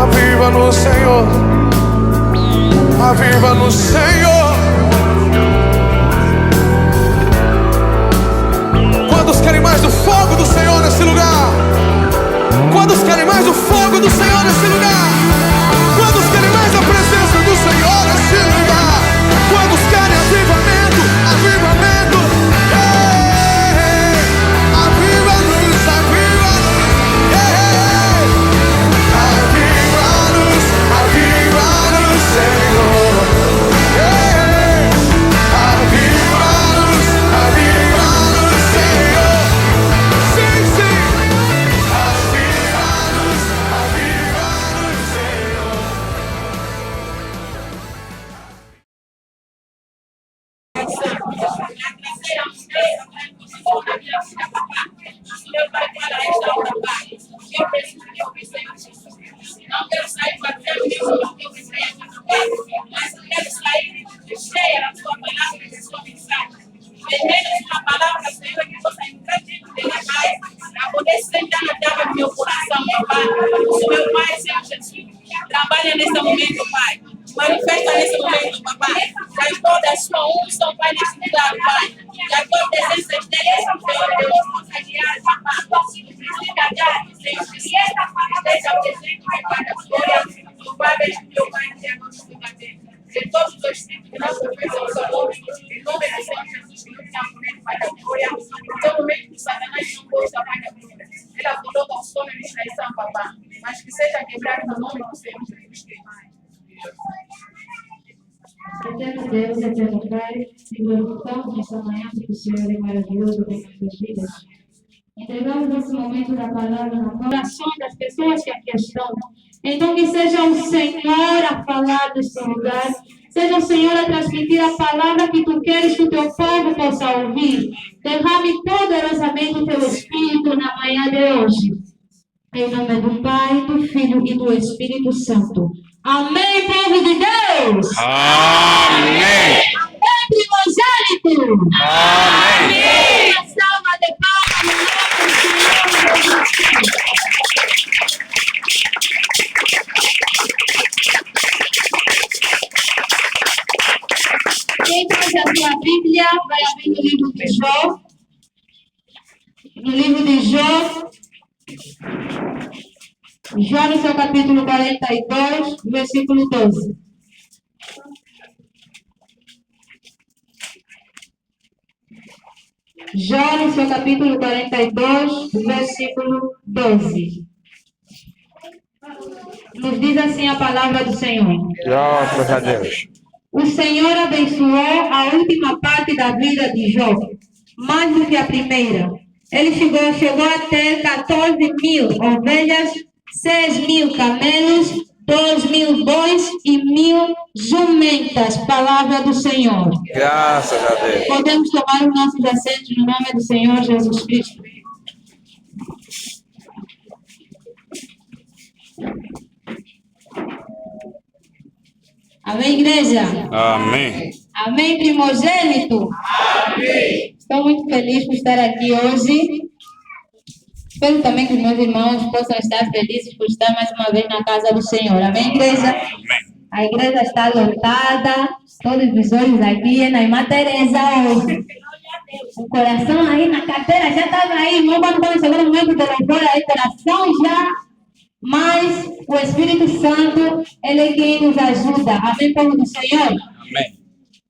Aviva no Senhor, aviva no Senhor. Quantos querem mais do fogo do Senhor nesse lugar? Quantos querem mais do fogo do Senhor nesse lugar? Quantos querem mais a presença do Senhor nesse lugar? Quantos querem avivamento? Avivamento! Aviva-nos, aviva-nos! Aviva-nos, aviva-nos, Senhor! Aviva-nos, aviva-nos, Senhor! Sim, sim! Aviva-nos, aviva-nos, Senhor! Meu Pai, para restaurar, Pai. Eu preciso de ouvir, Senhor Jesus. Não quero sair batendo nisso, não quero sair mas eu quero sair cheia da sua palavra e da sua mensagem. Vendendo a sua palavra, Senhor, que possa entrar dentro de minha Pai, para poder sentar na terra do meu coração, meu Pai. O meu Pai, Senhor Jesus, trabalha nesse momento, Pai. Manifesta nesse momento, papai. Já estou da sua unção, Pai, nesse lugar, Pai. Já estou presença dele, Senhor Deus, possa guiar, papai. Precisa guiar, Senhor Jesus. Esteja presente, Pai, da glória. Pai, veja meu Pai, até agora no lugar dele. De todos os espíritos que nós confessamos o seu nome, em nome do Senhor Jesus, que não tem amor, Pai da glória. Todo momento que Satanás não gosta, Pai da glória. Ele coloca o sono e distração, papai. Mas que seja quebrado no nome do Senhor Jesus Cristo. Eterno Deus, eterno Pai, te glorificamos nessa manhã porque o Senhor é maravilhoso em nossas vidas. Entregamos esse momento da palavra no coração das pessoas que aqui estão. Então que seja o Senhor a falar deste lugar, seja o Senhor a transmitir a palavra que tu queres que o teu povo possa ouvir. Derrame poderosamente o teu Espírito na manhã de hoje. Em nome do Pai, do Filho e do Espírito Santo. Amém, povo de Deus! Amém! Amém, primogênito! Amém! Uma salva de palmas no nome do Senhor Jesus Cristo. Quem trouxe a sua Bíblia vai abrir no livro de Jó. No livro de Jó. Jó no seu capítulo 42, versículo 12. Jó no seu capítulo 42, versículo 12. Nos diz assim a palavra do Senhor. Graças a Deus. O Senhor abençoou a última parte da vida de Jó, mais do que a primeira. Ele chegou a ter 14.000 ovelhas, 6.000 camelos, 2.000 bois e 1.000 jumentas. Palavra do Senhor. Graças a Deus. Podemos tomar os nossos assentos no nome do Senhor Jesus Cristo. Amém, igreja? Amém. Amém, primogênito? Amém. Estou muito feliz por estar aqui hoje. Espero também que os meus irmãos possam estar felizes por estar mais uma vez na casa do Senhor. Amém, igreja? Amém. A igreja está lotada, todos os olhos aqui na irmã Tereza hoje. O coração aí na carteira já estava aí, irmão, quando estava chegando o momento do louvor aí, coração já. Mas o Espírito Santo, ele é quem nos ajuda. Amém, povo do Senhor? Amém.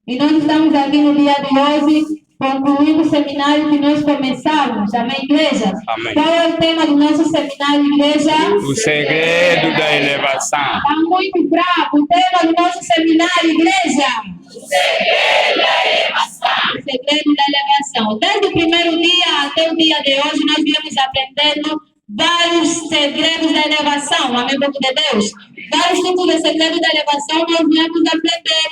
E nós estamos aqui no dia de hoje, concluindo o seminário que nós começamos. Amém, igreja? Amém. Qual é o tema do nosso seminário, igreja? O segredo da elevação. Está muito bravo. O tema do nosso seminário, igreja? O segredo da elevação. O segredo da elevação. Desde o primeiro dia até o dia de hoje, nós viemos aprendendo vários segredos da elevação. Amém, povo de Deus? Vários tipos de segredos da elevação nós viemos aprender.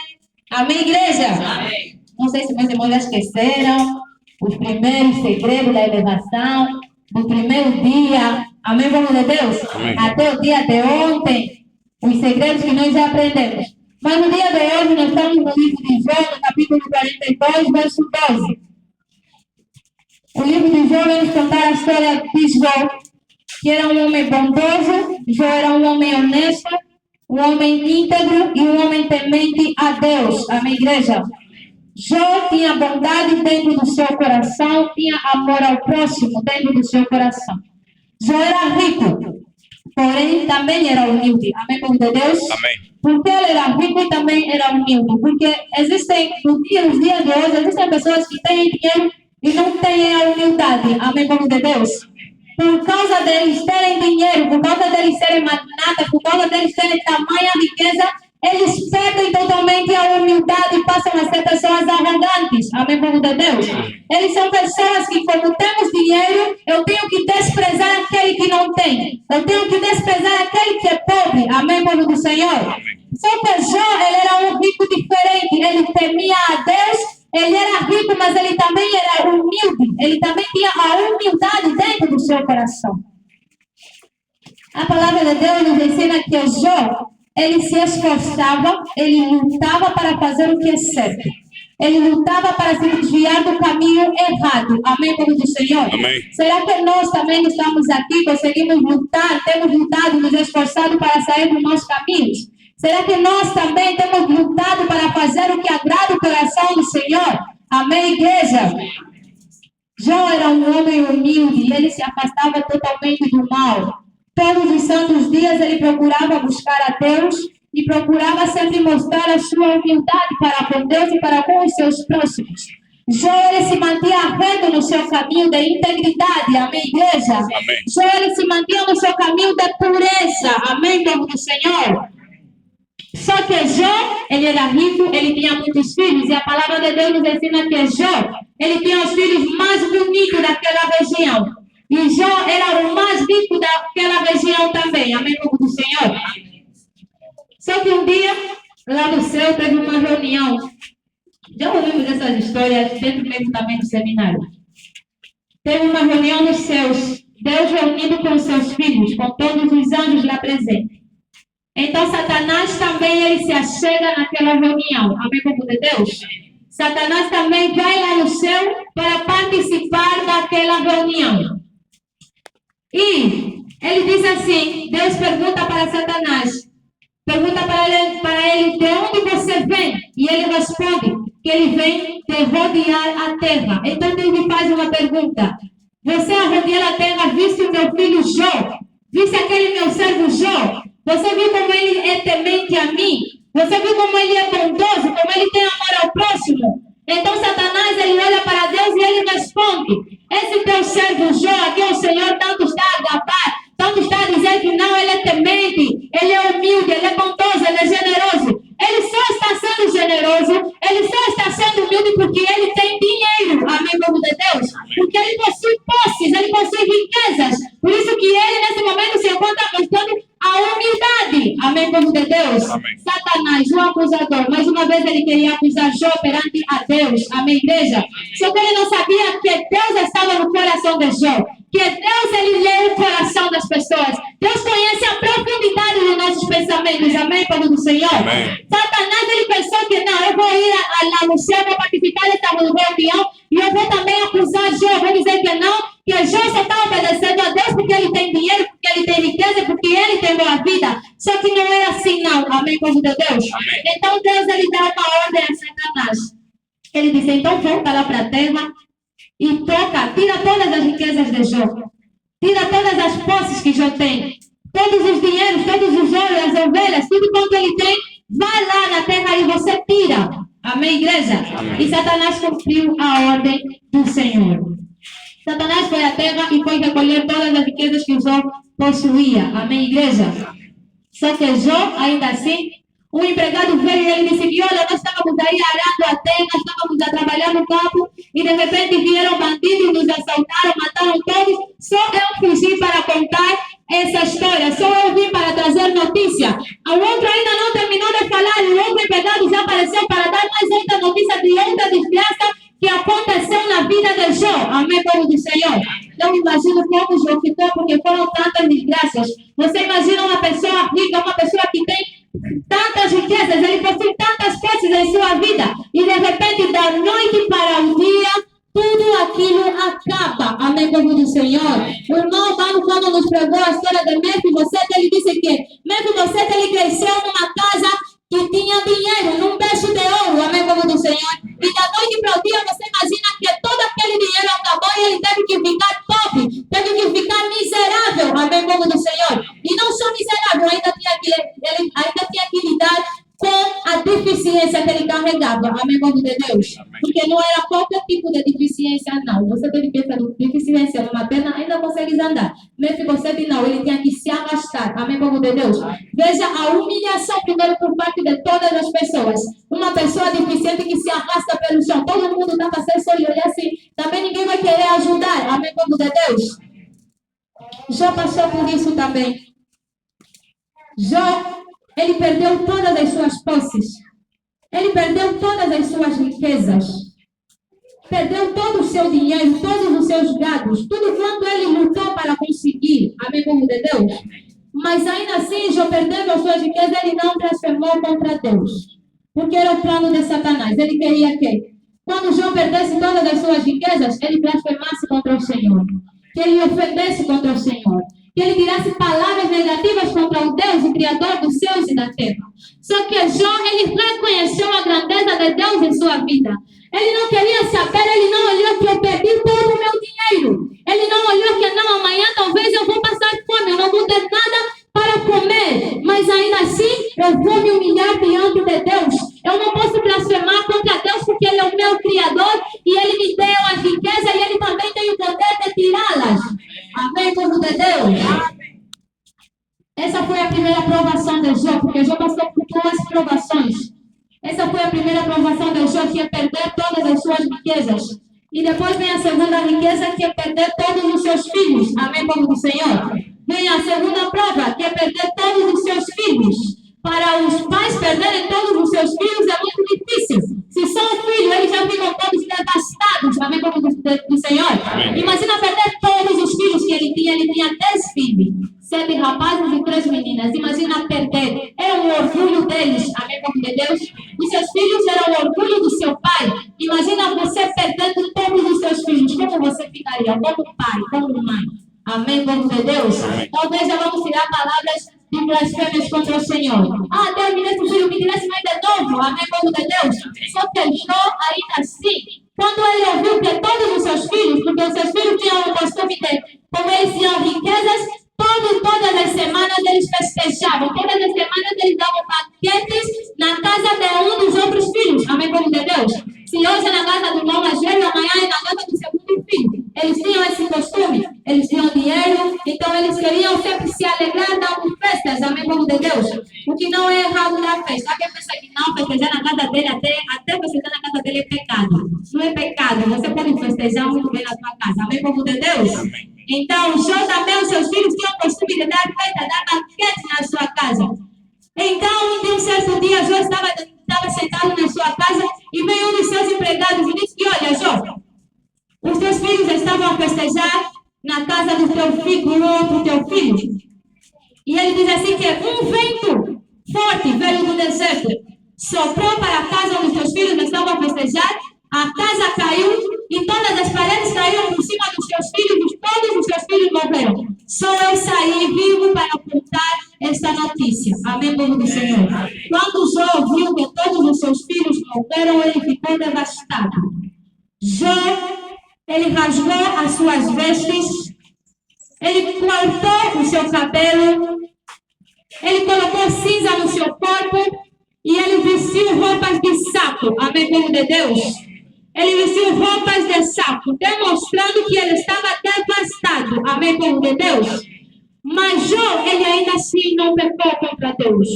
Amém, igreja? Amém. Não sei se meus irmãos já esqueceram os primeiros segredos da elevação, do primeiro dia. Amém, povo de Deus? Amém. Até o dia de ontem, os segredos que nós já aprendemos. Mas no dia de hoje, nós estamos no livro de Jó, no capítulo 42, verso 12. O livro de Jó vai nos contar a história de Jó. que era um homem bondoso, Jó era um homem honesto, um homem íntegro e um homem temente a Deus. Amém, igreja? Jó tinha bondade dentro do seu coração, tinha amor ao próximo dentro do seu coração. Jó era rico, porém também era humilde. Amém, povo de Deus? Amém. Porque ele era rico e também era humilde. Porque existem, nos dias de hoje, existem pessoas que têm dinheiro e não têm a humildade. Amém, povo de Deus? Por causa deles terem dinheiro, por causa deles serem magnatas, por causa deles terem tamanha riqueza, eles perdem totalmente a humildade e passam a ser pessoas arrogantes. Amém, povo de Deus? Eles são pessoas que, como temos dinheiro, eu tenho que desprezar aquele que não tem. Eu tenho que desprezar aquele que é pobre. Amém, povo do Senhor? Só que Jó, ele era um rico diferente. Ele temia a Deus. Ele era rico, mas ele também era humilde. Ele também tinha a humildade dentro do seu coração. A palavra de Deus nos ensina que Jó, ele se esforçava, ele lutava para fazer o que é certo. Ele lutava para se desviar do caminho errado. Amém, povo do Senhor? Amém. Será que nós também estamos aqui, conseguimos lutar, temos lutado, nos esforçado para sair dos nossos caminhos? Será que nós também temos lutado para fazer o que agrada o coração do Senhor? Amém, igreja? Jó era um homem humilde e ele se afastava totalmente do mal. Todos os santos dias ele procurava buscar a Deus e procurava sempre mostrar a sua humildade para com Deus e para com os seus próximos. Jó ele se mantinha reto no seu caminho de integridade. Amém, igreja? Amém. Jó ele se mantinha no seu caminho de pureza. Amém, povo do Senhor? Só que Jó, ele era rico, ele tinha muitos filhos, e a palavra de Deus nos ensina que Jó, ele tinha os filhos mais bonitos daquela região. E Jó era o mais rico daquela região também. Amém, povo do Senhor? Só que um dia, lá no céu, teve uma reunião. Já ouvimos essas histórias dentro mesmo também do seminário. Teve uma reunião nos céus, Deus reunido com seus filhos, com todos os anjos lá presentes. Então, Satanás também ele se achega naquela reunião. Amém, povo de Deus? Satanás também vai lá no céu para participar daquela reunião. E ele diz assim, Deus pergunta para Satanás, pergunta para ele de onde você vem? E ele responde que ele vem de rodear a terra. Então Deus me faz uma pergunta. Você a rodear a terra, viste o meu filho Jó? Viste aquele meu servo Jó? Você viu como ele é temente a mim? Você viu como ele é bondoso? Como ele tem amor ao próximo? Então Satanás, ele olha para Deus e ele responde, esse teu servo Jó, aqui o Senhor tanto está a gabar, tanto está a dizer que não, ele é temente, ele é humilde, ele é bondoso, ele é generoso. Ele só está sendo generoso, ele só está sendo humilde porque ele tem dinheiro. Amém, povo de Deus? Porque ele possui posses, ele possui riquezas. Por isso que ele, nesse momento, se encontra mostrando a humildade. Amém, povo de Deus? Amém. Satanás, o acusador, mais uma vez ele queria acusar Jó perante a Deus. Amém, igreja? Só que ele não sabia que Deus estava no coração de Jó. Que Deus, ele lê o coração das pessoas. Deus conhece a profundidade dos nossos pensamentos. Amém, povo do Senhor? Amém. Satanás, ele pensou que não, eu vou ir lá no céu, vou participar dessa reunião e eu vou também acusar Jó. Vou dizer que não, que Jó só está obedecendo a Deus porque ele tem dinheiro, porque ele tem riqueza, porque ele tem boa vida. Só que não é assim, não. Amém, povo de Deus? Amém. Então Deus, ele dá uma ordem a Satanás. Ele disse, então volta lá para a terra e toca, tira todas as riquezas de Jó. Tira todas as posses que Jó tem. Todos os dinheiros, todos os ouros, as ovelhas, tudo quanto ele tem, vai lá na terra e você tira. Amém, igreja? Amém. E Satanás cumpriu a ordem do Senhor. Satanás foi à terra e foi recolher todas as riquezas que Jó possuía. Amém, igreja? Só que Jó, ainda assim, um empregado veio e ele disse que, olha, nós estávamos aí arando a terra, estávamos a trabalhar no campo e de repente vieram bandidos, nos assaltaram, mataram todos. Só eu fugi para contar essa história, só eu vim para trazer notícia. O outro ainda não terminou de falar e o outro empregado já apareceu para dar mais outra notícia de outra desgraça que aconteceu na vida de Jó. Amém, povo do Senhor? Não imagino como Jó ficou, porque foram tantas desgraças. Você imagina uma pessoa rica, uma pessoa que tem tantas riquezas, ele possui tantas coisas em sua vida, e de repente, da noite para o dia, tudo aquilo acaba. Amém, povo do Senhor. O irmão Paulo, quando nos pregou a história de Mefibosete, ele disse que Mefibosete, ele cresceu numa casa que tinha dinheiro, num berço de ouro. Amém, povo do Senhor. E da noite para o dia, você imagina que todo aquele dinheiro acabou e ele teve que ficar pobre, teve que ficar miserável. Amém, povo do Senhor. E não só miserável, ele ainda tinha que lidar com a deficiência que ele carregava. Amém, povo de Deus? Porque não era qualquer tipo de deficiência, não. Você teve deficiência numa perna, ainda consegue andar. Mefibosete não, ele tinha que se arrastar. Amém, povo de Deus? Veja a humilhação primeiro por parte de todas as pessoas. Uma pessoa deficiente que se arrasta pelo chão. Todo mundo dá para ser só e olhar assim. Também ninguém vai querer ajudar. Amém, povo de Deus? Jó passou por isso também. Jó, ele perdeu todas as suas posses. Ele perdeu todas as suas riquezas. Perdeu todo o seu dinheiro, todos os seus gados, tudo quanto ele lutou para conseguir. Amém, povo de Deus? Mas ainda assim, Jó perdendo as suas riquezas, ele não blasfemou contra Deus. Porque era o plano de Satanás. Ele queria que, quando Jó perdesse todas as suas riquezas, ele blasfemasse contra o Senhor. Que ele ofendesse contra o Senhor. Que ele tirasse palavras negativas contra o Deus, o Criador dos céus e da terra. Só que Jó, ele reconheceu a grandeza de Deus em sua vida. Ele não queria saber, ele não olhou que eu perdi todo o meu dinheiro. Ele não olhou que não, amanhã talvez eu vou passar fome, eu não vou ter nada para comer. Mas ainda assim, eu vou me humilhar diante de Deus. Eu não posso blasfemar contra Deus porque Ele é o meu Criador e Ele me deu a riqueza e Ele também tem o poder de tirá-las. Amém, povo de Deus? Essa foi a primeira provação de Jó, porque Jó passou por 2 provações. Essa foi a primeira provação de Jó, que é perder todas as suas riquezas. E depois vem a segunda riqueza, que é perder todos os seus filhos. Amém, povo do Senhor? Vem a segunda prova, que é perder todos os seus filhos. Para os pais perderem todos os seus filhos é muito difícil. Se só um filho, eles já ficam todos devastados. Amém, povo do Senhor? Amém. Imagina perder todos os filhos que ele tinha 10 filhos. 7 rapazes e 3 meninas. Imagina perder. Era um orgulho deles. Amém, povo de Deus? Os seus filhos eram o orgulho do seu pai. Imagina você perdendo todos os seus filhos. Como você ficaria? Como pai, como mãe. Amém, povo de Deus? Amém. Talvez já vamos tirar palavras de blasfêmias contra o Senhor. Deus me desse filho, me desse mais de novo. Amém, povo de Deus? Só que Jó, ainda assim, quando ele ouviu que todos os seus filhos, porque os seus filhos tinham o costume de, como eles tinham riquezas, todas as semanas eles festejavam, todas as semanas eles davam banquetes na casa de um dos outros filhos. Amém, povo de Deus? Se hoje é na casa do irmão mais velho, amanhã é na casa do segundo filho. Eles tinham esse costume, eles tinham dinheiro, então eles queriam sempre se alegrar dando festas. Amém, povo de Deus? O que não é errado dar festa. Quem pensa que não, festejar na casa dele, até festejar na casa dele é pecado. Não é pecado, você pode festejar muito bem na sua casa. Amém, povo de Deus? Amém. Então, Jó também, os seus filhos tinham o costume de dar festa, dar banquete na sua casa. Então, de um certo dia, Jó estava sentado na sua casa e veio um dos seus empregados e disse que, olha, Jó, os teus filhos estavam a festejar na casa do teu filho, do outro teu filho. E ele diz assim que um vento forte veio do deserto, soprou para a casa onde os teus filhos estavam a festejar, a casa caiu e todas as paredes caíram por cima dos seus filhos, todos os seus filhos morreram. Só eu saí vivo para contar esta notícia. Amém, povo do Senhor? Quando Jó viu que todos os seus filhos morreram, ele ficou devastado. Jó, ele rasgou as suas vestes, ele cortou o seu cabelo, ele colocou cinza no seu corpo e ele vestiu roupas de saco. Amém, povo de Deus? Ele vestiu roupas de saco, demonstrando que ele estava devastado. Amém, povo de Deus? Mas Jó, ele ainda assim não pecou contra Deus.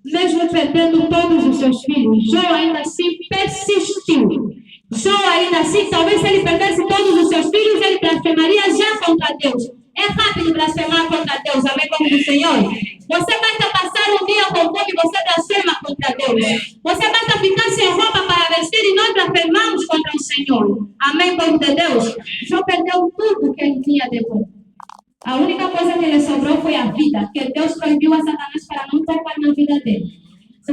Mesmo perdendo todos os seus filhos, Jó ainda assim persistiu. Jó ainda assim, talvez se ele perdesse todos os seus filhos, ele blasfemaria já contra Deus. É rápido blasfemar contra Deus. Amém, povo do Senhor? Você basta passar um dia com fome e você blasfema contra Deus. Você basta ficar sem roupa para vestir e nós blasfemamos contra o Senhor. Amém, povo de Deus? Jó perdeu tudo que ele tinha de bom. A única coisa que lhe sobrou foi a vida, que Deus proibiu a Satanás para não tocar na vida dele.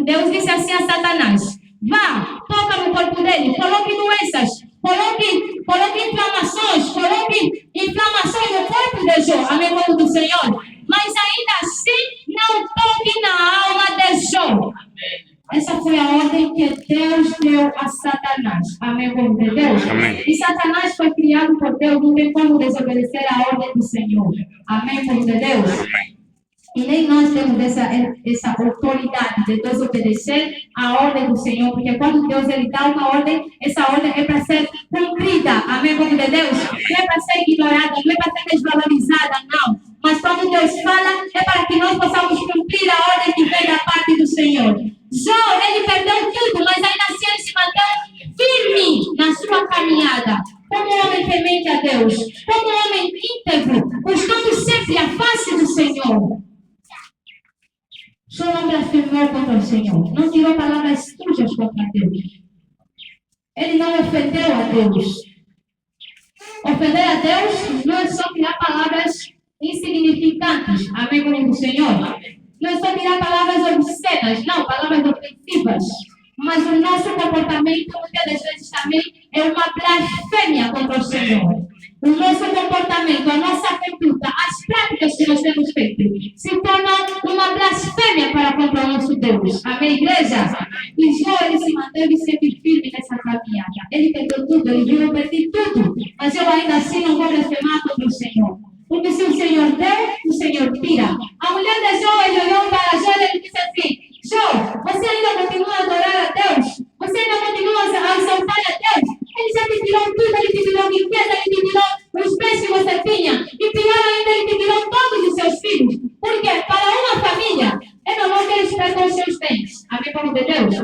Deus disse assim a Satanás: vá, toca no corpo dele, coloque doenças, coloque coloque inflamações no corpo de Jó, amém, povo do Senhor. Mas ainda assim, não toque na alma de Jó. Essa foi a ordem que Deus deu a Satanás. Amém, povo de Deus? Amém. E Satanás foi criado por Deus, não tem como desobedecer a ordem do Senhor. Amém, povo de Deus? Amém. E nem nós temos essa autoridade de desobedecer a ordem do Senhor, porque quando Deus ele dá uma ordem, essa ordem é para ser cumprida. Amém, povo de Deus? Não é para ser ignorada, não é para ser desvalorizada, não. Mas quando Deus fala, é para que nós possamos cumprir a ordem que vem da parte do Senhor. Jó, ele perdeu tudo, mas ainda assim ele se manteve firme na sua caminhada. Como um homem temente a Deus, como um homem íntegro, buscando sempre a face do Senhor. Jó não blasfemou contra o Senhor, não tirou palavras sujas contra Deus. Ele não ofendeu a Deus. Ofender a Deus não é só tirar palavras insignificantes, amém, como do Senhor. Não é só tirar palavras obscenas, não, palavras ofensivas. Mas o nosso comportamento, muitas das vezes também, é uma blasfêmia contra o Senhor. O nosso comportamento, a nossa conduta, as práticas que nós temos feito, se tornam uma blasfêmia para contra o nosso Deus. Amém, igreja? E Jó, ele se manteve sempre firme nessa caminhada. Ele perdeu tudo, ele viu, eu perdi tudo. Mas eu ainda assim não vou blasfemar contra o Senhor. Porque se o Senhor deu, o Senhor tira. A mulher de Jó, ele olhou para Jó e ele disse assim: Jó, você ainda continua a adorar a Deus? Você ainda continua a exaltar a Deus? Ele já te tirou tudo, ele te tirou riqueza, ele te tirou os bens que você tinha. E pior ainda, ele te tirou todos os seus filhos. Porque para uma família, é normal que eles percam os seus bens. Amém, povo de Deus?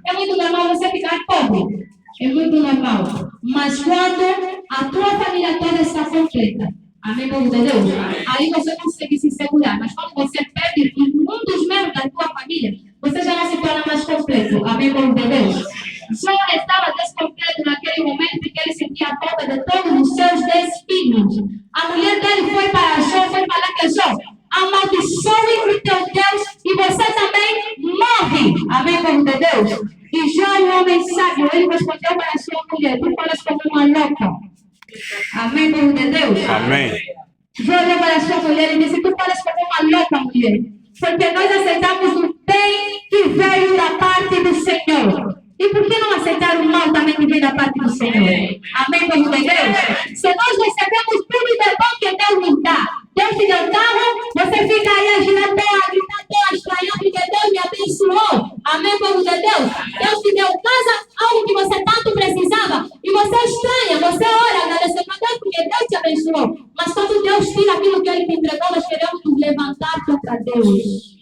É muito normal você ficar pobre. É muito normal. Mas quando a tua família toda está completa, amém, povo de Deus? Aí você consegue se segurar. Mas quando você perde um dos membros da tua família, você já não se torna mais completo. Amém, povo de Deus? Jó estava descompleto naquele momento em que ele sentia a falta de todos os seus 10 filhos. A mulher dele foi para Jó, foi falar que Jó, amaldiçoe o teu Deus e você também morre. Amém, povo de Deus? E Jó, um homem sábio, ele respondeu para a sua mulher: tu falas como uma louca. Amém, povo de Deus? Amém. Jó olhou para a sua mulher e disse: tu falas como uma louca, mulher. Porque nós aceitamos o bem que veio da parte do Senhor. E por que não aceitar o mal também que vem da parte do Senhor? Amém, povo de Deus? Se nós recebemos tudo de bom que Deus nos dá, Deus te deu carro, você fica aí agitando, estranhando porque Deus me abençoou. Amém, povo de Deus? Deus te deu casa, algo que você tanto precisava, e você estranha, você ora agradecendo a Deus porque Deus te abençoou. Mas quando Deus tira aquilo que Ele te entregou, nós queremos nos levantar contra Deus.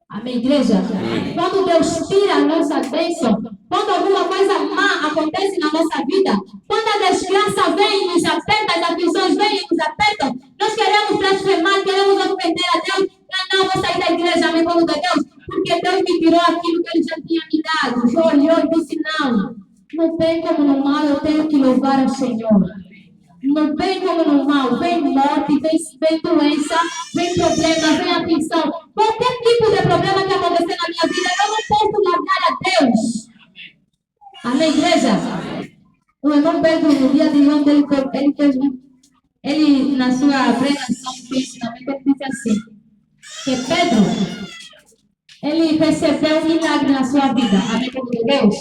Amém, igreja? Amém. Quando Deus tira a nossa bênção, quando alguma coisa má acontece na nossa vida, quando a desgraça vem e nos aperta, as aflições vêm e nos apertam, nós queremos blasfemar, queremos ofender a Deus. Não, vou sair da igreja, amém, povo de Deus, porque Deus me tirou aquilo que Ele já tinha me dado. Eu olhou e disse: não, no bem como no mal eu tenho que louvar ao Senhor. No bem como no mal, vem morte, vem doença, vem problema, vem aflição. Qualquer tipo de problema que acontecer na minha vida, eu não posso largar a Deus. Amém, igreja? O irmão Pedro, no dia de ontem, ele na sua pregação, no ensinamento, ele disse assim, que Pedro, ele recebeu um milagre na sua vida. Amém, povo de Deus?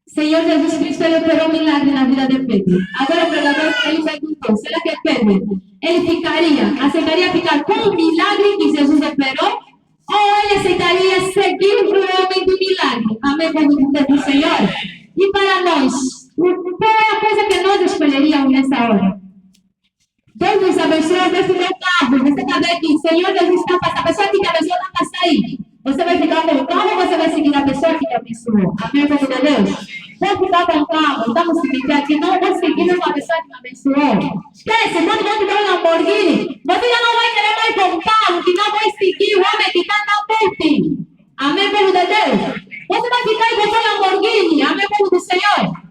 Senhor Jesus Cristo, ele operou um milagre na vida de Pedro. Agora o pregador, ele perguntou: será que Pedro, ele aceitaria ficar com o milagre que Jesus operou? Ou ele aceitaria seguir o homem do milagre? Amém, povo do Senhor? E para nós, qual é a coisa que nós escolheríamos nessa hora? Deus nos abençoe, Deus te deu carro. Você está vendo aqui, Senhor Jesus está passando. A pessoa que te abençoou está passando aí. Você vai ficar com o carro ou você vai seguir a pessoa que te abençoou? Amém, povo de Deus? Vou ficar com o carro, estamos se meter aqui, não vou seguir com a pessoa que me abençoou. Esquece, quando vão te dar um Lamborghini, você já não vai querer mais com o carro, que não vai seguir o homem que está na frente. Amém, povo de Deus? Você vai ficar com o seu Lamborghini, amém, povo do Senhor?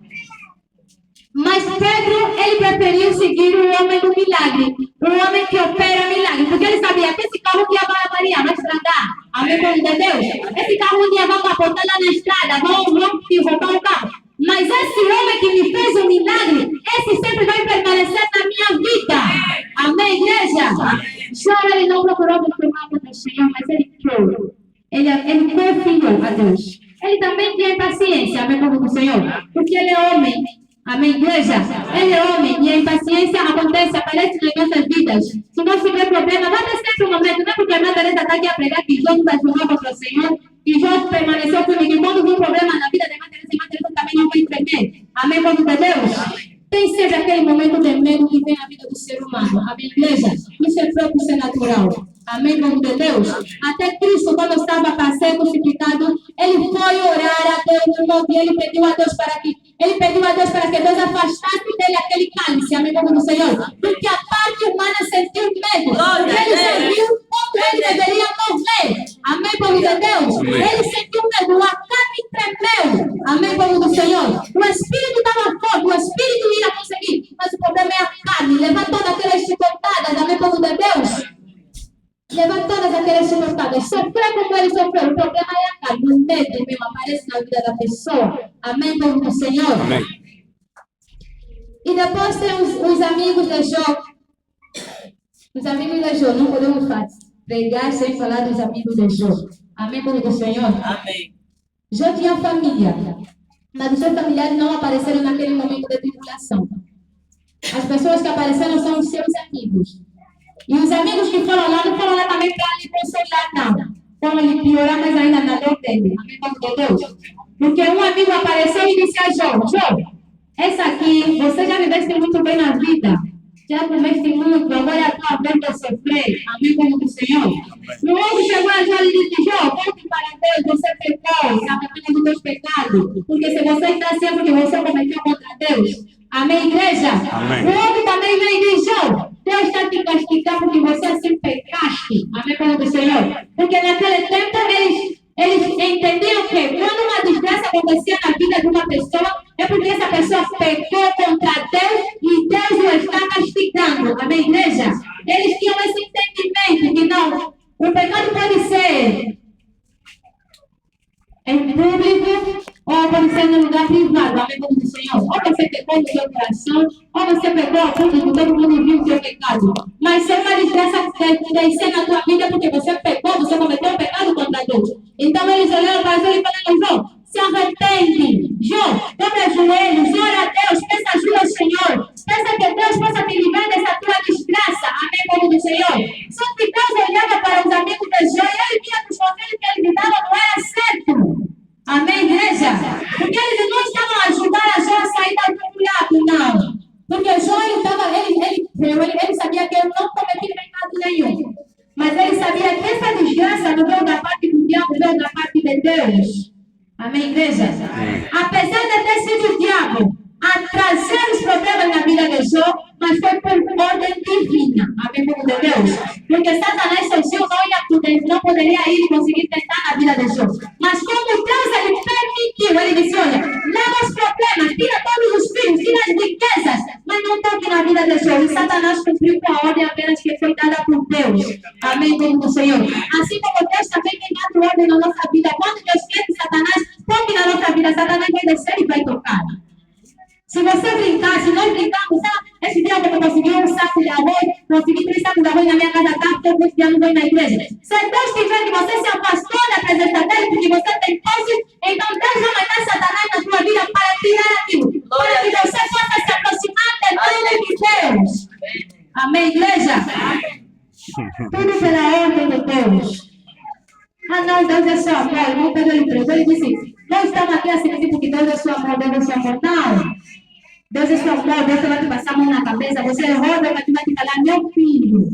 Mas Pedro, ele preferiu seguir o homem do milagre, o homem que opera milagre, porque ele sabia que esse carro que ia para Maria vai estragar. Amém, povo de Deus? Esse carro um dia vai apontar lá na estrada, vão te roubar o carro. Mas esse homem que me fez o milagre, esse sempre vai permanecer na minha vida. Amém, igreja? Jó, ele não procurou confirmar contra o Senhor, mas ele creu. Ele confiou a Deus. Ele também tinha paciência, amém, povo do Senhor? Porque ele é homem. Amém, igreja? Ele é homem e a impaciência aparece nas nossas vidas. Se nós tiver problema, vai ter sempre um momento. Não é porque a minha Teresa está aqui a pregar que Jó não vai julgar contra o Senhor. E Jó permaneceu comigo. E quando vir um problema na vida da irmã Teresa também não vai tremer. Amém, povo de Deus? Tem sempre aquele momento de medo que vem na vida do ser humano. Amém, igreja? Isso é próprio, isso é natural. Amém, povo de Deus? Até Cristo, quando estava para ser crucificado, ele foi orar a Deus, e ele pediu a Deus para que Deus afastasse dele aquele cálice. Amém, povo do Senhor? Porque a parte humana sentiu medo. Ele sentiu como ele deveria morrer. Amém, povo de Deus? Ele sentiu medo, a carne tremeu. Amém, povo do Senhor? O Espírito estava forte, o Espírito ia conseguir, mas o problema é a carne. Levar todas aquelas chicotadas, amém, povo de Deus? Levar todas aquelas chicotadas, sofrer como ele sofreu. O problema é a carne, o medo mesmo aparece na vida da pessoa. Amém, povo do Senhor? Amém. E depois tem os amigos de Jó. Os amigos de Jó, não podemos pregar sem falar dos amigos de Jó. Amém, povo do Senhor? Amém. Jó tinha família, mas os seus familiares não apareceram naquele momento de tribulação. As pessoas que apareceram são os seus amigos. E os amigos que foram lá, não foram lá também para lhe consolar, não. Foram lhe piorar, mas ainda na dor dele. Amém, povo de Deus? Porque um amigo apareceu e disse a Jó, Jó, essa aqui, você já viveste muito bem na vida. Já comeste muito, agora é a tua vez de sofrer. Amém, povo do Senhor? O outro chegou a Jó e disse, Jó, volte para Deus, você pecou, se arrependa dos teus pecados. Porque se você está assim, é porque você cometeu contra Deus. Amém, igreja? Amém. O outro também vem e diz, Jó, Deus está te castigando porque você assim pecaste. Amém, povo do Senhor? Porque naquele tempo eles entendiam que quando uma desgraça acontecia na vida de uma pessoa, é porque essa pessoa pecou contra Deus e Deus o está castigando. Amém, igreja? Eles tinham esse entendimento que não, o pecado pode ser em público ou pode ser no lugar privado. Amém, povo do Senhor? Ou você pecou no seu coração, ou você pecou ao público, todo mundo viu o seu pecado. Mas se uma desgraça descer na tua vida porque você pecou, você cometeu um pecado contra Deus. Então eles olharam para Jó e falaram, Jó, se arrepende. Jó, dobra os joelhos, ora a Deus, peça ajuda ao Senhor. Peça que Deus possa te livrar dessa tua desgraça. Amém, povo do Senhor? Só que Deus olhava para os amigos de Jó e ele via que os conselhos que ele lhe dava não era certo. Amém, igreja? Porque eles não estavam a ajudar a Jó a sair do buraco, não. Porque Jó, ele sabia que ele não cometia pecado nenhum. Mas ele sabia que essa desgraça não veio da parte do diabo, veio da parte de Deus. Amém, igreja? Apesar de ter sido o diabo a trazer os problemas na vida de Jó, mas foi por ordem divina. Amém, povo de Deus? Porque Satanás sozinho não poderia ir e conseguir tentar na vida de Jó. Mas como Deus ele permitiu, ele disse, olha, leva os problemas, tira todos os filhos, tira as riquezas, mas não toque na vida de Jó. E Satanás cumpriu com a ordem apenas que foi dada por Deus. Amém, povo do Senhor? Assim como Deus também tem dado ordem na nossa vida. Quando Deus quer que Satanás toque na nossa vida, Satanás vai descer e vai tocar. Se você brincar, se nós brincarmos, esse dia eu consegui um saco de arroz, consegui 3 sacos de arroz na minha casa, porque esse dia eu não vou ir na igreja. Se Deus tiver que você se afastou da presença dele, porque você tem posse, então Deus vai mandar Satanás na sua vida para tirar aquilo, para que você possa se aproximar de Deus. Amém, igreja? Tudo pela ordem de Deus. Ah, não, Deus é seu amor. Irmão Pedro ele pregou, ele disse, não estamos aqui assim porque Deus é seu amor, Deus é seu amor. Não. Deus é seu amor, Deus vai te passar a mão na cabeça, você errou, Deus vai te falar, meu filho.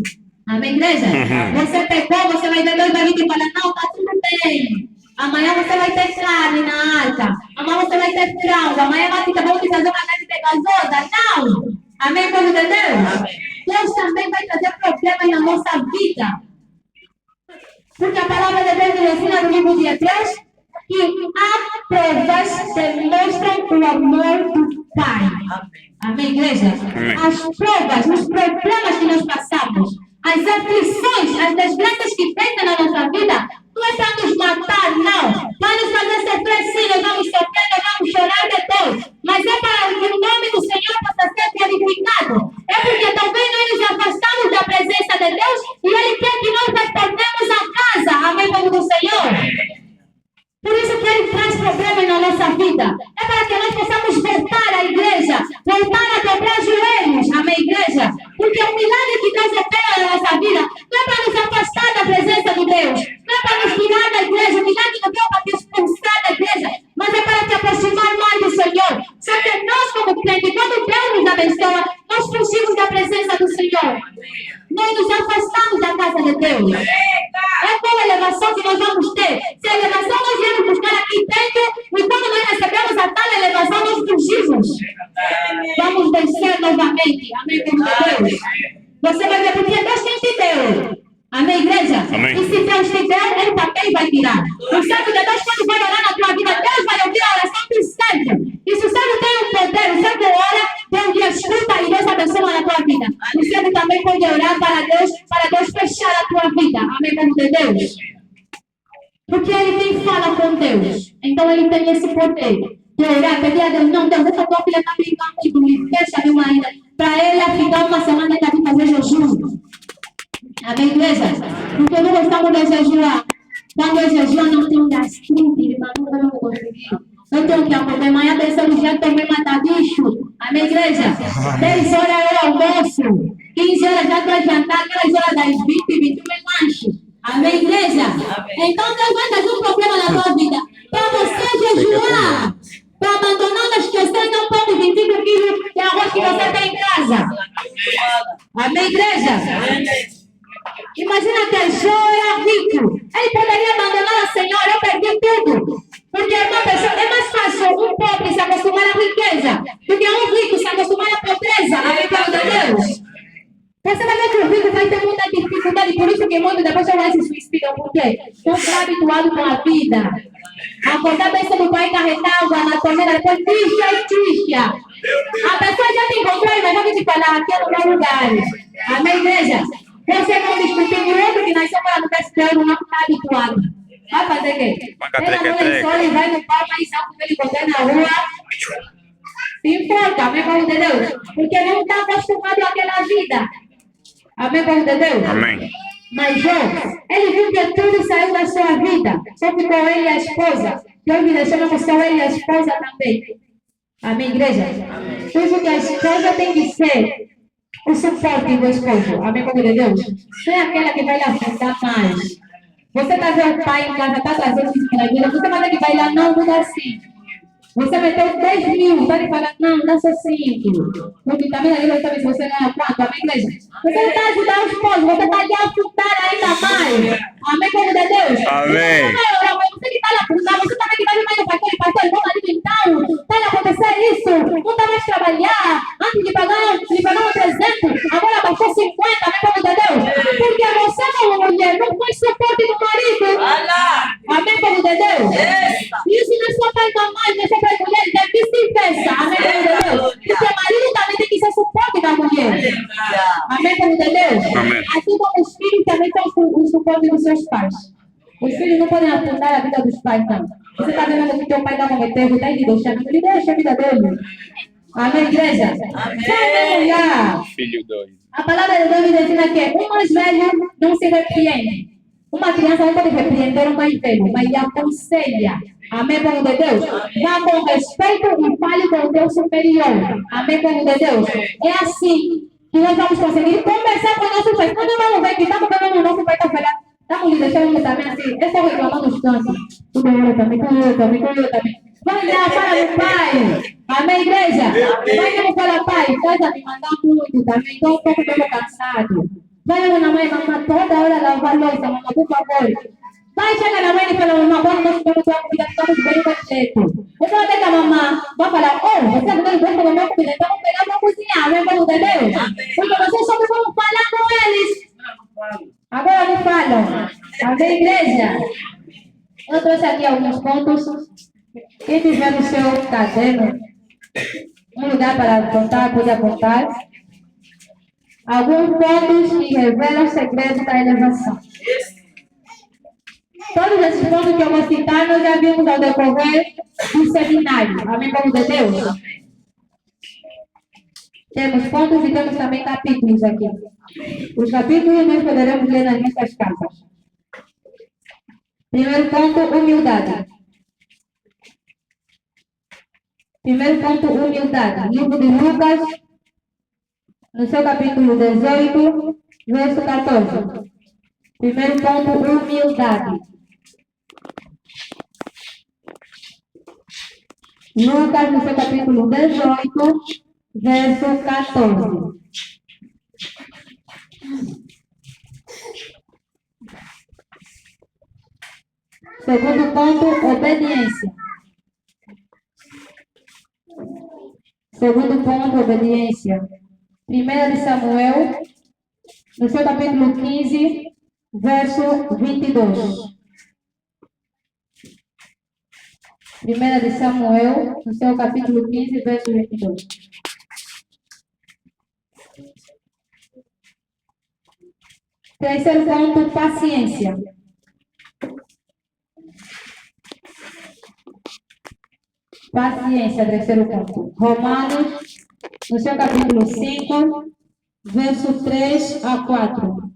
Amém, igreja? Você pecou, você vai ver, Deus vai vir te falar, não, tá tudo bem. Amanhã você vai ter carne na arca. Amanhã você vai ter frango. Amanhã vão te fazer uma carne pegajosa. Não. Amém, povo de Deus? Deus também vai trazer problemas na nossa vida. Porque a palavra de Deus nos ensina no livro de Hebreus que há provas que mostram o amor do Pai. Amém, igreja? Amém. As provas, os problemas que nós passamos, as aflições, as desgraças que vêm na nossa vida, não é para nos matar, não. Vai nos fazer sofrer sim, nós vamos sofrer, nós vamos chorar depois. Mas é para que o nome do Senhor possa ser glorificado. É porque talvez nós nos afastamos da presença de Deus e Ele quer que nós retornemos a casa. Amém, povo do Senhor? Por isso que Ele traz problemas na nossa vida. É para que nós possamos voltar à igreja, voltar a dobrar joelhos. Amém, igreja? Porque o milagre que Deus opera na nossa vida não é para nos afastar da presença de Deus, não é para nos tirar da igreja, o milagre não é para te expulsar da igreja, mas é para te aproximar mais do Senhor. Só que nós, como crentes, quando Deus nos abençoa, nós fugimos da presença do Senhor. Nós nos afastamos da casa de Deus. É qual a elevação que nós vamos ter? Se a elevação nós viemos buscar aqui dentro, e quando nós recebemos a tal elevação, nós fugimos. Vamos vencer novamente. Amém, povo de Deus? Você vai ver porque Deus tem te deu. Amém, igreja? Amém. E se Deus te deu, Ele também vai tirar. O servo de Deus, quando vai orar na tua vida, Deus vai ouvir a oração do servo. E se o servo tem um poder, o servo ora, Deus escuta e Deus abençoa na tua vida. O servo também pode orar para Deus fechar a tua vida. Amém, povo de Deus? Porque ele tem fala com Deus. Então ele tem esse poder de orar, pedir a Deus, não, Deus, essa tua filha está brincando comigo, fecha meu marido. Para ela ficar uma semana e daqui fazer jejum. Amém, igreja? Porque não gostamos de jejuar. Quando eu jejuo, não tenho gastrite, mas não vou conseguir. Eu tenho que acordar amanhã, terceiro dia, tomei matadicho. Amém, igreja? 10 horas é o almoço. 15 horas já estou a jantar, aquelas horas das 20, 21 é lanche. Amém, igreja? Amém. Então Deus vai trazer um problema na tua vida. Para você jejuar, para abandonar, não esquecer, não pode 25 quilos de arroz que você tem em casa. Amém, igreja? Imagina que Jó era rico. Ele poderia abandonar a Senhora, eu perdi tudo. Porque uma pessoa, é mais fácil um pobre se acostumar à riqueza do que um rico se acostumar à pobreza. Amém, povo de Deus? Você vai ver que o rico vai ter muita dificuldade, por isso que muitos depois já se suicidam, porque não está habituado com a vida. Acordar bem cedo para ir carregar água na torneira, depois tisha. A pessoa já te encontrou, mas vou te falar, aqui é no meu lugar. Amém, igreja? Você não discutir com o outro que nasceu para no brasileiro, não está habituado. Vai fazer o quê? Pega no lençol e vai no pau, mas sabe que ele encontrar na rua. Se importa, amém, povo de Deus? Porque não está acostumado àquela vida. Amém, povo de Deus? Amém. Mas Jó, ele viu que tudo saiu da sua vida. Só ficou ele e a esposa. Deus me deixou não só ele e a esposa também. Amém, igreja? Por isso que a esposa tem que ser o suporte do esposo. Amém, povo de Deus? Não é aquela que vai lhe afundar mais. Você está vendo o pai em casa, está trazendo isso na vida. Você vai ter que vai lá, não muda assim. Você meteu 10 mil, vai falar, não, dá só 5. Porque também na igreja, se você ganha quanto? Amém, igreja? Você não está ajudando o esposo, você está de afundar ainda mais. Amém, povo de Deus? Amém. Você que está lá afundar, você também que vai mais no pastor, meu marido então, vai acontecer isso, não está mais trabalhar, antes de pagar um 300, agora baixou 50, amém, povo de Deus? Porque você como mulher não foi suporte do marido. Amém, povo de Deus? Isso não é só para a mãe, não é só para as mulheres, é vice-versa. Amém, povo de Deus? Porque o marido também tem que ser suporte da mulher. Amém, povo de Deus? Amém. Assim como os filhos também são o suporte dos seus pais. Os filhos não podem afundar a vida dos pais, não. Você está vendo que teu pai está cometendo, está indo deixando, ele deixa a vida dele. Amém, igreja? Amém. Filho doido. A palavra de Deus me ensina que um mais velho não se repreende. Uma criança não pode repreender um mais velho, mas lhe aconselha. Amém, povo de Deus? Vá com respeito e fale com o teu superior. Amém, povo de Deus? É assim que nós vamos conseguir conversar com o nosso pai. Quando vamos ver que estamos vendo o nosso pai está falando, estamos lhe deixando também assim, é só reclamando os cantos. Tudo eu também. Vai lá, fala do pai. Amém, igreja? Vai mesmo falar, pai, casa me mandar muito também, estou um pouco cansado. Vai mesmo na mãe, mamãe, toda hora lavar louça, mamãe, por favor. Vai chegar na mãe e fala, mamãe, agora nós comemos tua comida, estamos bem completo. Então até que a mamãe vai falar, você não gosta de comer comida, então vamos pegar para cozinhar, amém, povo de Deus? Porque vocês só vão falar com eles. Agora não falam. Amém, igreja? Eu trouxe aqui alguns pontos. Quem tiver no seu caderno, um lugar para apontar, pode apontar. Alguns pontos que revelam o segredo da elevação. Todos esses pontos que eu vou citar, nós já vimos ao decorrer do seminário. Amém, povo de Deus? Temos pontos e temos também capítulos aqui. Os capítulos nós poderemos ler nas nossas casas. Primeiro ponto, humildade. Primeiro ponto, humildade. Livro de Lucas, no seu capítulo 18, verso 14. Primeiro ponto, humildade. Lucas, no seu capítulo 18, verso 14. Segundo ponto, obediência. Segundo ponto, obediência. 1 de Samuel, no seu capítulo 15, verso 22. 1 de Samuel, no seu capítulo 15, verso 22. Terceiro ponto, paciência. Paciência, terceiro ponto. Romanos, no seu capítulo 5, verso 3 a 4.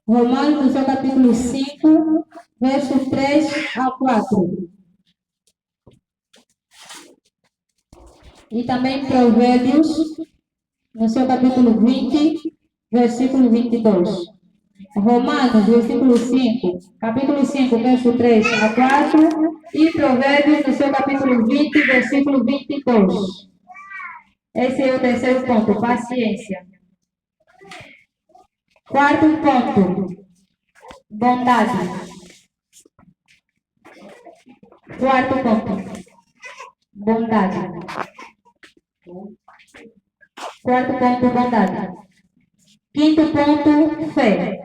Romanos, no seu capítulo 5, verso 3 a 4. E também Provérbios, no seu capítulo 20, versículo 22. Romanos, versículo 5, capítulo 5, verso 3 a 4. E Provérbios, no seu capítulo 20, versículo 22. Esse é o terceiro ponto, paciência. Quarto ponto, bondade. Quarto ponto, bondade. Quarto ponto, bondade. Quinto ponto, fé.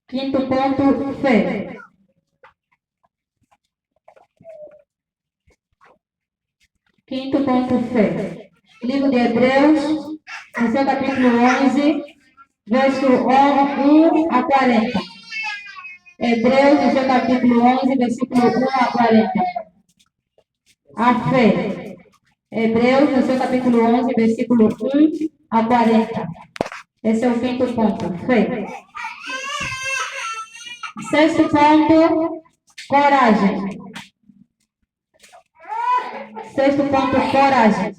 Quinto ponto, fé. Quinto ponto, fé. Livro de Hebreus, no seu capítulo 11, verso 1 a 40. Hebreus, no seu capítulo 11, versículo 1 a 40. A fé. Hebreus, no seu capítulo 11, versículo 1 a 40. Esse é o quinto ponto, fé. Sexto ponto, coragem. Sexto ponto, coragem.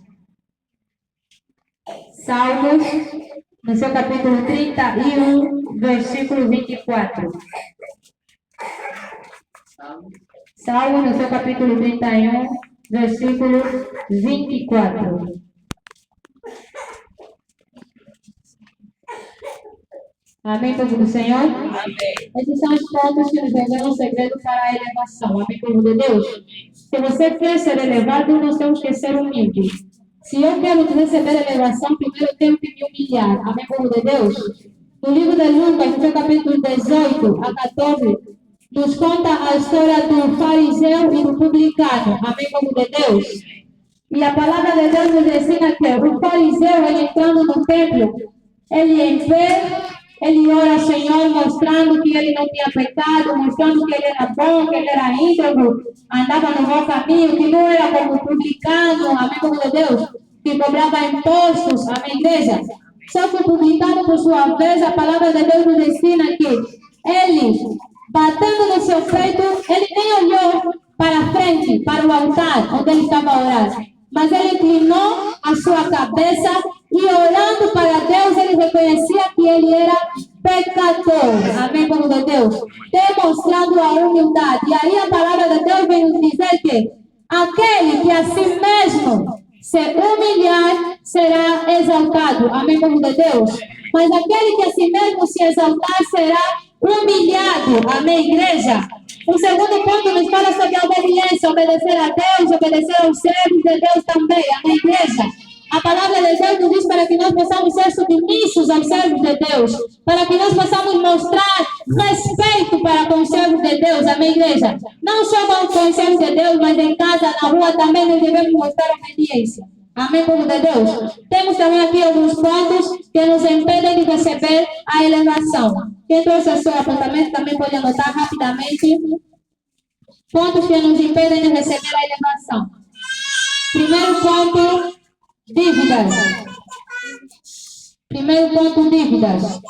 Salmos, no seu capítulo 31, versículo 24. Salmos, no seu capítulo 31, versículo 24. Amém, povo do Senhor? Amém. Esses são os pontos que nos revelam o segredo para a elevação. Amém, povo de Deus? Se você quer ser elevado, nós temos que ser humildes. Se eu quero receber elevação, primeiro eu tenho que me humilhar. Amém, povo de Deus? No livro de Lucas, no seu capítulo 18 a 14, nos conta a história do fariseu e do publicano. Amém, povo de Deus? E a palavra de Deus nos ensina que o fariseu, ele entrando no templo, ele em pé, ele ora ao Senhor mostrando que ele não tinha pecado, mostrando que ele era bom, que ele era íntegro, andava no bom caminho, que não era como publicano, amém, povo de Deus, que cobrava impostos, amém, igreja. Só que o publicano, por sua vez, a palavra de Deus nos ensina que ele, batendo no seu peito, ele nem olhou para frente, para o altar onde ele estava orando, mas ele inclinou a sua cabeça e orando para Deus, ele reconhecia que ele era pecador. Amém, povo de Deus? Demonstrando a humildade. E aí a palavra de Deus vem nos dizer que aquele que a si mesmo se humilhar será exaltado. Amém, povo de Deus? Mas aquele que a si mesmo se exaltar será humilhado. Amém, igreja? O segundo ponto nos fala sobre a obediência, obedecer a Deus, obedecer aos servos de Deus também. Amém, igreja? A palavra de Deus nos diz para que nós possamos ser submissos aos servos de Deus, para que nós possamos mostrar respeito para com os servos de Deus, amém, igreja? Não só com os servos de Deus, mas em casa, na rua também nós devemos mostrar obediência. Amém, povo de Deus? Temos também aqui alguns pontos que nos impedem de receber a elevação. Quem trouxe o seu apontamento também pode anotar rapidamente. Pontos que nos impedem de receber a elevação. Primeiro ponto, dívidas. Primeiro ponto, dívidas.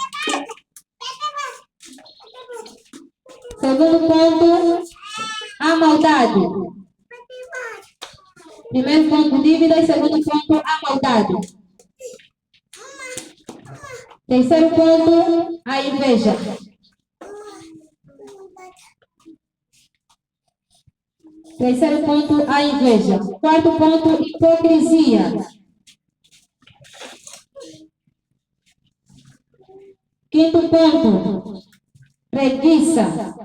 Segundo ponto, a maldade. Primeiro ponto, dívidas. Segundo ponto, a maldade. Terceiro ponto, a inveja. Terceiro ponto, a inveja. Quarto ponto, hipocrisia. Quinto ponto, preguiça.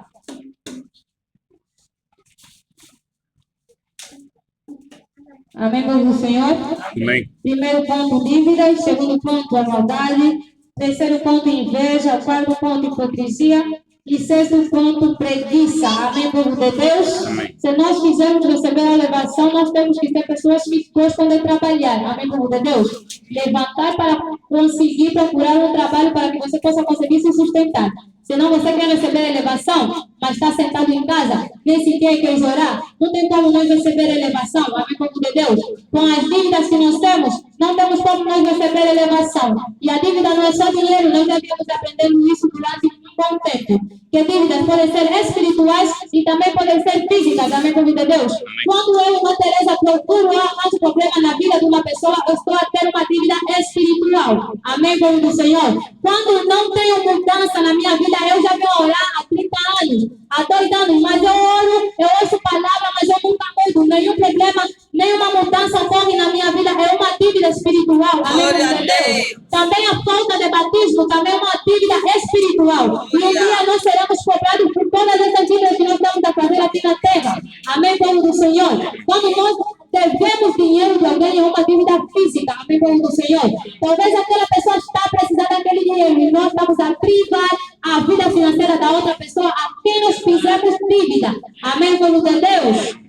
Amém, povo do Senhor? Amém. Primeiro ponto, dívidas. Segundo ponto, a maldade. Terceiro ponto, inveja. Quarto ponto, hipocrisia. E sexto ponto, preguiça. Amém, povo de Deus? Amém. Se nós quisermos receber a elevação, nós temos que ser pessoas que gostam de trabalhar. Amém, povo de Deus? Levantar para conseguir procurar um trabalho para que você possa conseguir se sustentar. Senão você quer receber a elevação, mas está sentado em casa, nem sequer quer orar. Não tem como nós receber a elevação. Amém, povo de Deus? Com as dívidas que nós temos, não temos como nós receber a elevação. E a dívida não é só dinheiro, nós já viemos aprendendo isso durante um bom tempo. Que dívidas podem ser espirituais e também podem ser físicas. Amém, povo de Deus? Quando eu e uma Teresa procuro um problema na vida de uma pessoa, eu estou a ter uma dívida espiritual. Amém, povo do Senhor? Quando não tenho mudança na minha vida, eu já venho orar há 30 anos, há 2 anos, mas eu oro, eu ouço palavra, mas eu nunca mudo. Nenhum problema, nenhuma mudança ocorre na minha vida. É uma dívida espiritual. Amém, povo de Deus? Também a falta de batismo também é uma dívida espiritual. E um dia nós seremos cobrados por todas essas dívidas que nós estamos a fazer aqui na terra. Amém, povo do Senhor? Quando nós devemos dinheiro de alguém, é uma dívida física. Amém, povo do Senhor? Talvez aquela pessoa está precisando daquele dinheiro e nós estamos a privar a vida financeira da outra pessoa a quem nós fizemos dívida. Amém, povo de Deus?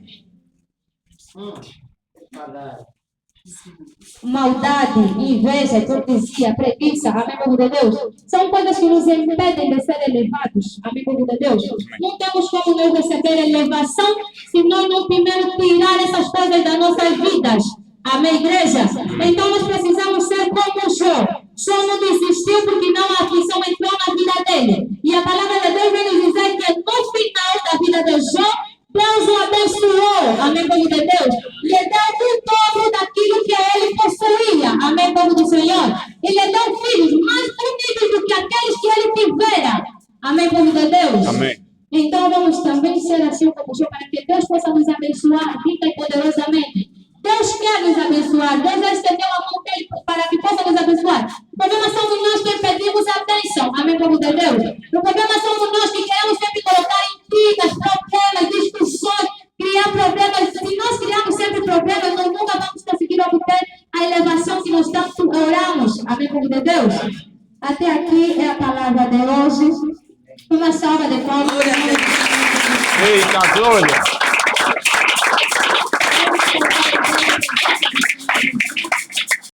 Maldade, inveja, hipocrisia, preguiça, amém, povo de Deus? São coisas que nos impedem de ser elevados, amém, povo de Deus? Não temos como nós receber elevação se nós não primeiro tirar essas coisas das nossas vidas, amém, igreja? Então nós precisamos ser como Jó. Jó não desistiu porque não a aflição entrou na vida dele. E a palavra de Deus vem nos dizer que no final da vida de Jó, Deus o abençoou, amém, povo de Deus? Lhe deu um dobro daquilo que ele possuía, amém, povo do Senhor? E lhe deu filhos mais bonitos do que aqueles que ele tivera, amém, povo de Deus? Amém. Então vamos também ser assim como Jó, para que Deus possa nos abençoar rica e poderosamente. Deus quer nos abençoar, Deus já estendeu a mão dele para que possa nos abençoar. O problema somos nós que pedimos a bênção, amém, povo de Deus? O problema somos nós que queremos sempre colocar intrigas, problemas, discussões, criar problemas. Se nós criamos sempre problemas, nós nunca vamos conseguir obter a elevação que nós tanto oramos, amém, povo de Deus? Até aqui é a palavra de hoje. Uma salva de palmas. Eita, glória!